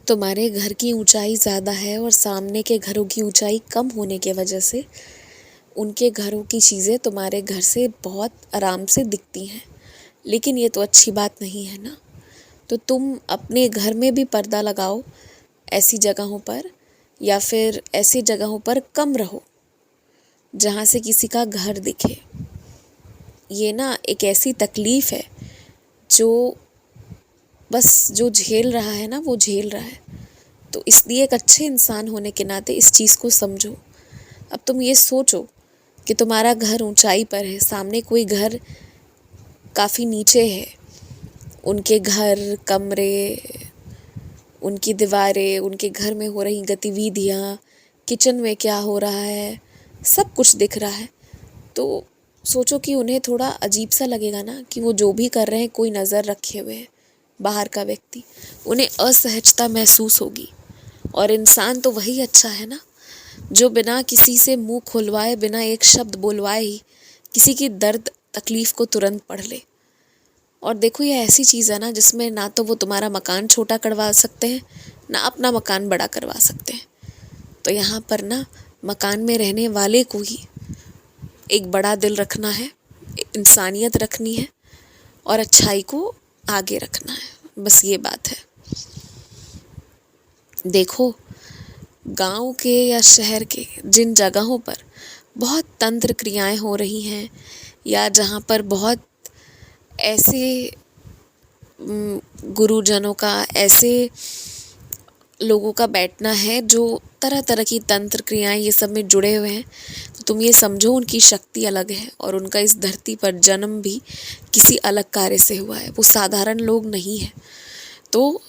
तुम्हारे घर की ऊंचाई ज़्यादा है और सामने के घरों की ऊंचाई कम होने के वजह से उनके घरों की चीज़ें तुम्हारे घर से बहुत आराम से दिखती हैं। लेकिन ये तो अच्छी बात नहीं है ना। तो तुम अपने घर में भी पर्दा लगाओ ऐसी जगहों पर, या फिर ऐसी जगहों पर कम रहो जहाँ से किसी का घर दिखे। ये ना एक ऐसी तकलीफ़ है जो बस जो झेल रहा है ना वो झेल रहा है। तो इसलिए एक अच्छे इंसान होने के नाते इस चीज़ को समझो। अब तुम ये सोचो कि तुम्हारा घर ऊंचाई पर है, सामने कोई घर काफ़ी नीचे है। उनके घर, कमरे, उनकी दीवारें, उनके घर में हो रही गतिविधियाँ, किचन में क्या हो रहा है, सब कुछ दिख रहा है। तो सोचो कि उन्हें थोड़ा अजीब सा लगेगा ना कि वो जो भी कर रहे हैं कोई नज़र रखे हुए है, बाहर का व्यक्ति। उन्हें असहजता महसूस होगी। और इंसान तो वही अच्छा है ना जो बिना किसी से मुंह खुलवाए, बिना एक शब्द बोलवाए ही किसी की दर्द तकलीफ को तुरंत पढ़ ले। और देखो ये ऐसी चीज़ है ना जिसमें ना तो वो तुम्हारा मकान छोटा करवा सकते हैं, ना अपना मकान बड़ा करवा सकते हैं। तो यहाँ पर ना मकान में रहने वाले को ही एक बड़ा दिल रखना है, इंसानियत रखनी है और अच्छाई को आगे रखना है। बस ये बात है। देखो, गांव के या शहर के जिन जगहों पर बहुत तंत्र क्रियाएं हो रही हैं, या जहाँ पर बहुत ऐसे गुरुजनों का, ऐसे लोगों का बैठना है जो तरह तरह की तंत्र क्रियाएं ये सब में जुड़े हुए हैं, तो तुम ये समझो उनकी शक्ति अलग है और उनका इस धरती पर जन्म भी किसी अलग कार्य से हुआ है। वो साधारण लोग नहीं है। तो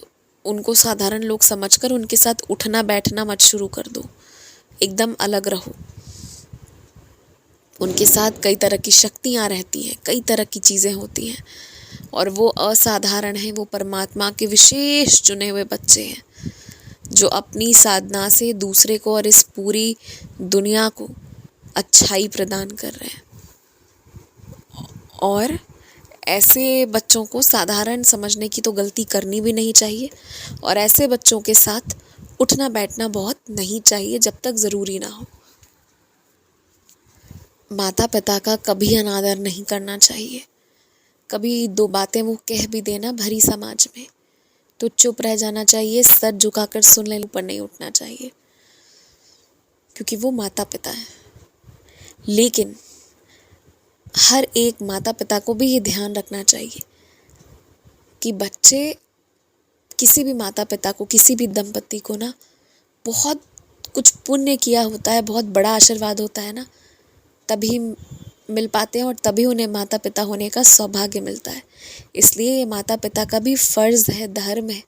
उनको साधारण लोग समझकर उनके साथ उठना बैठना मत शुरू कर दो। एकदम अलग रहो। उनके साथ कई तरह की शक्तियाँ रहती हैं, कई तरह की चीज़ें होती हैं और वो असाधारण हैं। वो परमात्मा के विशेष चुने हुए बच्चे हैं जो अपनी साधना से दूसरे को और इस पूरी दुनिया को अच्छाई प्रदान कर रहे हैं। और ऐसे बच्चों को साधारण समझने की तो गलती करनी भी नहीं चाहिए और ऐसे बच्चों के साथ उठना बैठना बहुत नहीं चाहिए जब तक ज़रूरी ना हो। माता पिता का कभी अनादर नहीं करना चाहिए। कभी दो बातें वो कह भी देना भरी समाज में तो चुप रह जाना चाहिए, सर झुकाकर सुन लेने, ऊपर नहीं उठना चाहिए, क्योंकि वो माता पिता है। लेकिन हर एक माता पिता को भी ये ध्यान रखना चाहिए कि बच्चे, किसी भी माता पिता को, किसी भी दंपति को ना बहुत कुछ पुण्य किया होता है, बहुत बड़ा आशीर्वाद होता है ना, तभी मिल पाते हैं और तभी उन्हें माता पिता होने का सौभाग्य मिलता है। इसलिए ये माता पिता का भी फ़र्ज़ है, धर्म है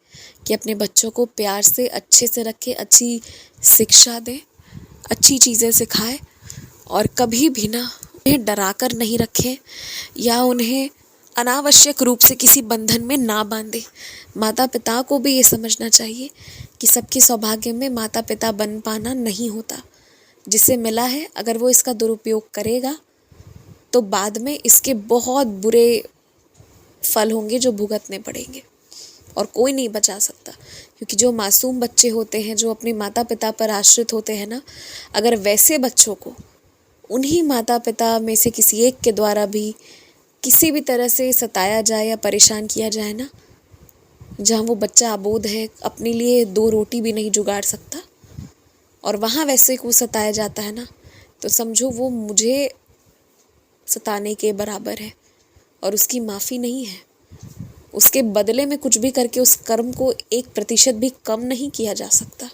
कि अपने बच्चों को प्यार से, अच्छे से रखें, अच्छी शिक्षा दें, अच्छी चीज़ें सिखाएं और कभी भी ना उन्हें डरा कर नहीं रखें या उन्हें अनावश्यक रूप से किसी बंधन में ना बांधें। माता पिता को भी ये समझना चाहिए कि सबके सौभाग्य में माता पिता बन पाना नहीं होता। जिसे मिला है अगर वो इसका दुरुपयोग करेगा तो बाद में इसके बहुत बुरे फल होंगे जो भुगतने पड़ेंगे और कोई नहीं बचा सकता। क्योंकि जो मासूम बच्चे होते हैं, जो अपने माता पिता पर आश्रित होते हैं ना, अगर वैसे बच्चों को उन्हीं माता पिता में से किसी एक के द्वारा भी किसी भी तरह से सताया जाए या परेशान किया जाए ना, जहाँ वो बच्चा अबोध है, अपने लिए दो रोटी भी नहीं जुगाड़ सकता, और वहाँ वैसे को सताया जाता है ना, तो समझो वो मुझे सताने के बराबर है और उसकी माफ़ी नहीं है। उसके बदले में कुछ भी करके उस कर्म को 1% भी कम नहीं किया जा सकता।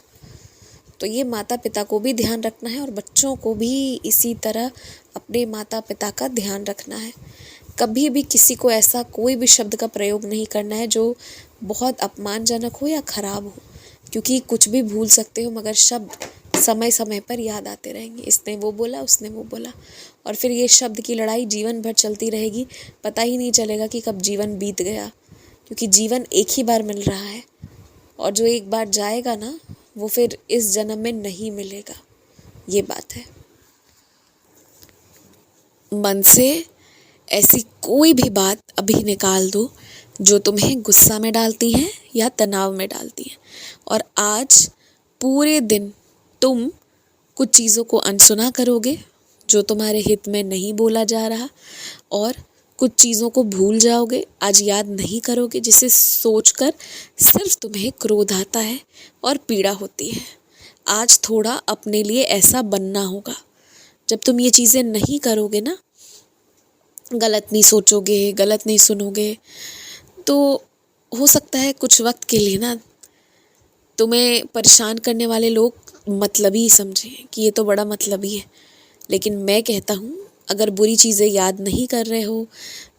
तो ये माता पिता को भी ध्यान रखना है और बच्चों को भी इसी तरह अपने माता पिता का ध्यान रखना है। कभी भी किसी को ऐसा कोई भी शब्द का प्रयोग नहीं करना है जो बहुत अपमानजनक हो या ख़राब हो, क्योंकि कुछ भी भूल सकते हो मगर शब्द समय समय पर याद आते रहेंगे। इसने वो बोला, उसने वो बोला, और फिर ये शब्द की लड़ाई जीवन भर चलती रहेगी। पता ही नहीं चलेगा कि कब जीवन बीत गया, क्योंकि जीवन एक ही बार मिल रहा है और जो एक बार जाएगा ना वो फिर इस जन्म में नहीं मिलेगा। ये बात है। मन से ऐसी कोई भी बात अभी निकाल दो जो तुम्हें गुस्सा में डालती हैं या तनाव में डालती हैं। और आज पूरे दिन तुम कुछ चीज़ों को अनसुना करोगे जो तुम्हारे हित में नहीं बोला जा रहा, और कुछ चीज़ों को भूल जाओगे, आज याद नहीं करोगे, जिसे सोचकर सिर्फ तुम्हें क्रोध आता है और पीड़ा होती है। आज थोड़ा अपने लिए ऐसा बनना होगा। जब तुम ये चीज़ें नहीं करोगे ना, गलत नहीं सोचोगे, गलत नहीं सुनोगे, तो हो सकता है कुछ वक्त के लिए ना तुम्हें परेशान करने वाले लोग मतलबी समझें कि ये तो बड़ा मतलबी है। लेकिन मैं कहता हूँ, अगर बुरी चीज़ें याद नहीं कर रहे हो,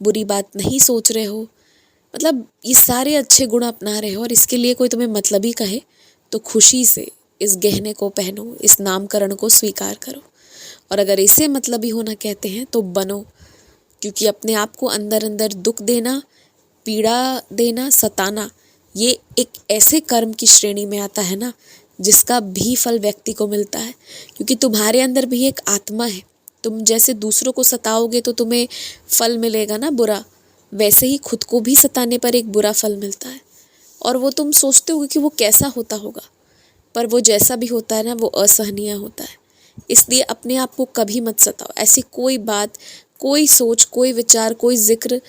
बुरी बात नहीं सोच रहे हो, मतलब ये सारे अच्छे गुण अपना रहे हो, और इसके लिए कोई तुम्हें मतलबी कहे, तो खुशी से इस गहने को पहनो, इस नामकरण को स्वीकार करो। और अगर इसे मतलबी होना कहते हैं तो बनो, क्योंकि अपने आप को अंदर अंदर दुख देना, पीड़ा देना, सताना, ये एक ऐसे कर्म की श्रेणी में आता है ना, जिसका भी फल व्यक्ति को मिलता है। क्योंकि तुम्हारे अंदर भी एक आत्मा है। तुम जैसे दूसरों को सताओगे तो तुम्हें फल मिलेगा ना बुरा, वैसे ही खुद को भी सताने पर एक बुरा फल मिलता है। और वो तुम सोचते होगे कि वो कैसा होता होगा, पर वो जैसा भी होता है ना, वो असहनीय होता है। इसलिए अपने आप को कभी मत सताओ। ऐसी कोई बात, कोई सोच, कोई विचार, कोई जिक्र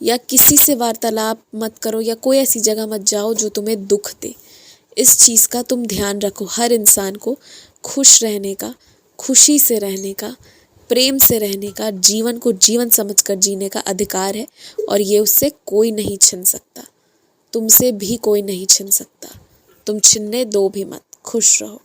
या किसी से वार्तालाप मत करो, या कोई ऐसी जगह मत जाओ जो तुम्हें दुख दे। इस चीज़ का तुम ध्यान रखो। हर इंसान को खुश रहने का, खुशी से रहने का, प्रेम से रहने का, जीवन को जीवन समझकर जीने का अधिकार है, और ये उससे कोई नहीं छीन सकता। तुमसे भी कोई नहीं छीन सकता। तुम छीनने दो भी मत। खुश रहो।